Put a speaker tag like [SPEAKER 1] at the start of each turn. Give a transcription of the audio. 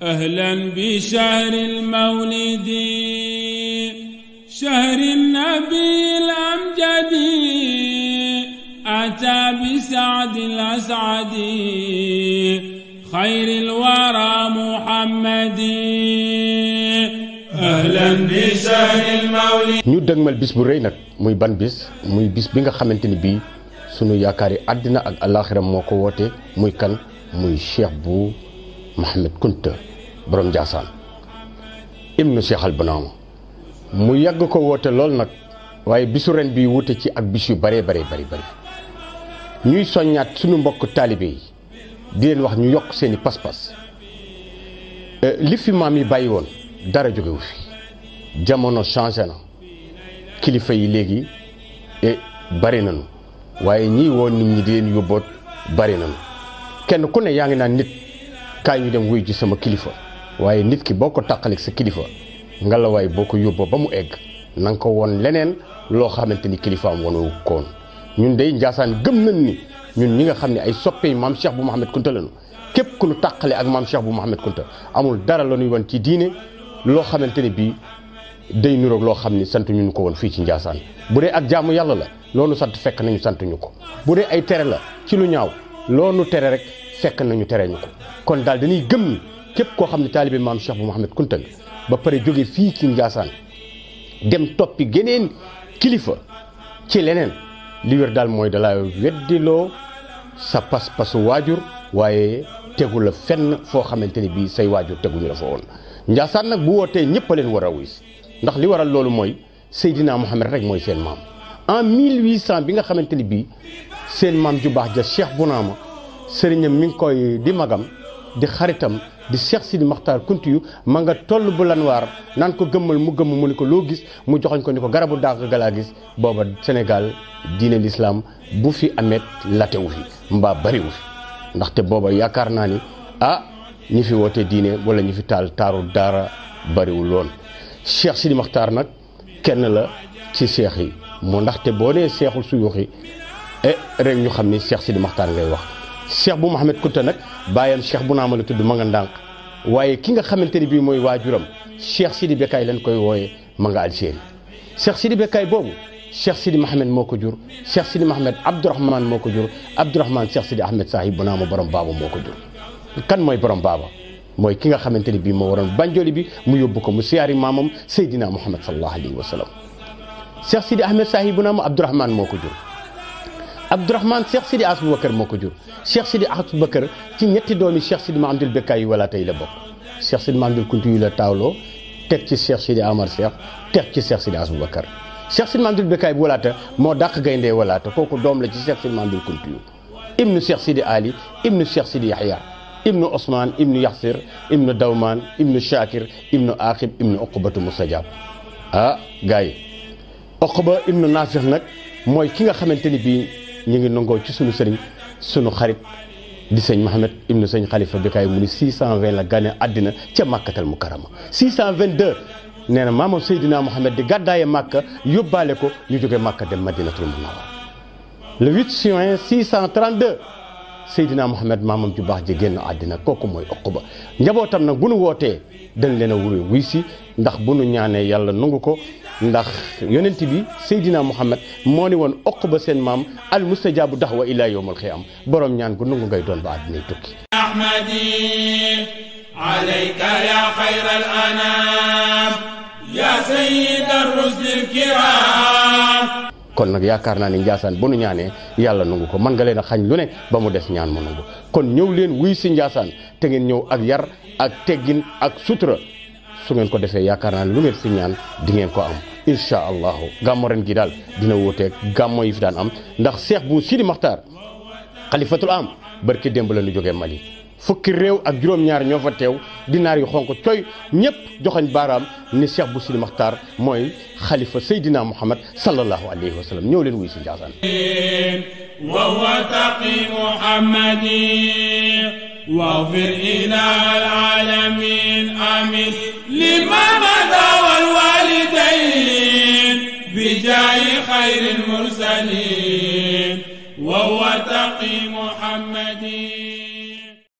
[SPEAKER 1] أهلا بشهر المولد شهر النبي الأمجد أتى بسعد الأسعد خير الورى محمد أهلا بشهر المولد.
[SPEAKER 2] ñu dëgmal bis bu rëy nag muy ban bis muy bis bi nga xamante ni bii sunu yaakaari àddina ak alaaxira moo ko woote muy kan muy Cheikh bu Mouhamed Kounta borom Ndiassane ibnu Cheikh al Bounama mu yàgg ko woote lool nag waaye bisu ren bi wute ci ak bis yu bëree bari ñuy soññaat sunu mbokk taalibe yi di leen wax ñu yokk seeni pas-pas li fi maam yi bàyyi woon dara jógewu fi jamono changé na kilifa yi léegi bari nañu waaye ñii woon nit ñi di leen yóbboot bari nañu kenn ku ne yaa ngi naan nit kaay ñu dem wuy ji sama kilifa waaye nit ki boo ko tàqaleeg sa kilifa nga la waaye boo ko yóbboo ba mu egg na nga ko woon leneen loo xamante ni kilifaam wonu koon ñun day Ndiassane gëm nañ ni ñun ñi nga xam ne ay soppe maam Cheikh bu Mouhamed Kounta lañu képp ku ñu tàqale ak maam Cheikh bu Mouhamed Kounta amul dara la ñuy wan ci diine loo xamante ni bii day niroog loo xam ni sant ñu ko woon fii ci Ndiassane bu dee ak jaamu yàlla la loolu sant fekk nañu sant ñu ko bu dee ay tere la ci lu ñaaw loolu tere rek fekk nañu tere ñu ko kon daal dañuy gëm ni képp koo xam ne taalibe maam Cheikh bu Mouhamed Kounta ba pare jóge fii ci Ndiassane dem toppi geneen kilifa ci leneen li wér daal mooy dalaa weddiloo sa pas-pasu waajur waaye tegu la fenn foo xamante ni bii say waajur teguñu la fa woon Ndiassane nag bu wootee ñëpp a leen war a wuy ndax li waral loolu mooy Seydina Mouhamed rek mooy seen maam en 1800 bi nga xamante ni bii seen maam ju baax ja Cheikh Bounama sëriñam mi ngi koy di magam di xaritam di Cheikh Sidi Makhtar Kountiyu ma nga toll bu lanwaar naan ko gëmmal mu gëmm mu ni ko loo gis mu joxoñ ko ni ko garabu dàq galaa gis booba Sénégal diine l'islam bu fi amet latewu fi mbaa bariwu fi ndaxte booba yaakaar naa ni ñi fi woote diine wala ñi fi taal taaru daara bariwul woon Cheikh Sidi Makhtar nag kenn la ci cheikh yi moo ndaxte boo nee cheikhul suyuux yi rek ñu xam ni Cheikh Sidi Makhtar ngay wax Cheikh bu Mouhamed Kounta nag bàyyam Cheikh Bounama la tudd ma nga ndànk waaye ki nga xamante ni bii mooy waajuram Cheikh Sidi Bekkaay lañ koy wooyee ma nga Algérie Cheikh Sidi Bekkaay boobu Cheikh Sidi Mohamed moo ko jur Cheikh Sidi Mohamed Abdourahmane moo ko jur Abdourahmane Cheikh Sidi Ahmed Sahib Bounama borom baaba moo ko jur kan mooy borom baaba mooy ki nga xamante ni bii moo waroon banjoli bi mu yóbbu ko mu siyaari maamam Seydina Mouhamed sallallahu alayhi wa sallam Cheikh Sidi Ahmed Sahib Bounama Abdourahmane moo ko jur Abdourahmane Cheikh Sidi Aboubacar moo ko jur Cheikh Sidi Aboubacar ci ñetti doomi Cheikh Sidi Mahamadul Bekkaay yi wala tey la bokk Cheikh Sidi Mahamadul Kounta yu la taawloo teg ci Cheikh Sidi Amar Cheikh teg ci Cheikh Sidi Aboubacar Cheikh Sidi Mahamadul Bekkaay bi walaata moo dàq gayndee walaata kooku doom la ci Cheikh Sidi Mahamadul Kounta yu ibnu Cheikh Sidi Ali ibnu Cheikh Sidi Yahya ibnu Ousmane ibnu Yaxsir ibnu Dawman ibnu Shakir ibnu Aqib ibnu Uqbatu Mustajab gars yi Uqba ibnu Nafix nag mooy ki nga xamante ni bii ñu ngi nangoo ci sunu sëriñ sunu xarit di sëñ Mohamed ibnu sëñ Khalifa Bekkaay mu ni 620 la gane àddina ca Makkatal Mukarrama 622 nee na maamam Seydina Mohamed di gàddaaye Makka yóbbaale ko ñu jóge Makka dem Madinatul Munawwara le 8 juin 632 Seydina Mohamed maamam ju baax ji génn àddina kooku mooy Uqba njabootam nag bu nu wootee dañ leen a wuy si ndax bu nu ñaanee yàlla nangu ko ndax yonent bi Seydina Mohamed moo ni woon Uqba seen maam al mustajabu daxwa ila yawmal xiyaam borom ñaan gu nangu ngay doon ba àddinay tukki
[SPEAKER 1] ahmadi alayka ya xayral anam ya sayyidar rusul kiram
[SPEAKER 2] kon nag yaakaar naa ni Ndiassane bu nu ñaanee yàlla nangu ko mën nga leen a xañ lu ne ba mu des ñaan mu nangu kon ñëw leen wuy si Ndiassane te ngeen ñëw ak yar ak teggin ak sutura su ngeen ko defee yaakaar naa ne lu ngeen fi ñaan di ngeen ko am incha allahu gàmmo ren gi daal dina wuuteeg gàmmo yi fi daan am ndax Cheikh bu Sidi Makhtar xalifatul am barki démb la ñu jógee Mali fukki réew ak juróom-ñaar ñoo fa teew dinaar yu xonk coy ñëpp joxañ baaraam ni Cheikh bu Sidi Makhtar mooy xalifa Seydina Mouhamed sallallahu alayhi wa sallam ñëw leen wuy si Ndiassane
[SPEAKER 1] wa huwa taqi Muhammadi واغفر إله العالمين آمين لما مضى والوالدين بجاه خير المرسلين وهو تقي محمد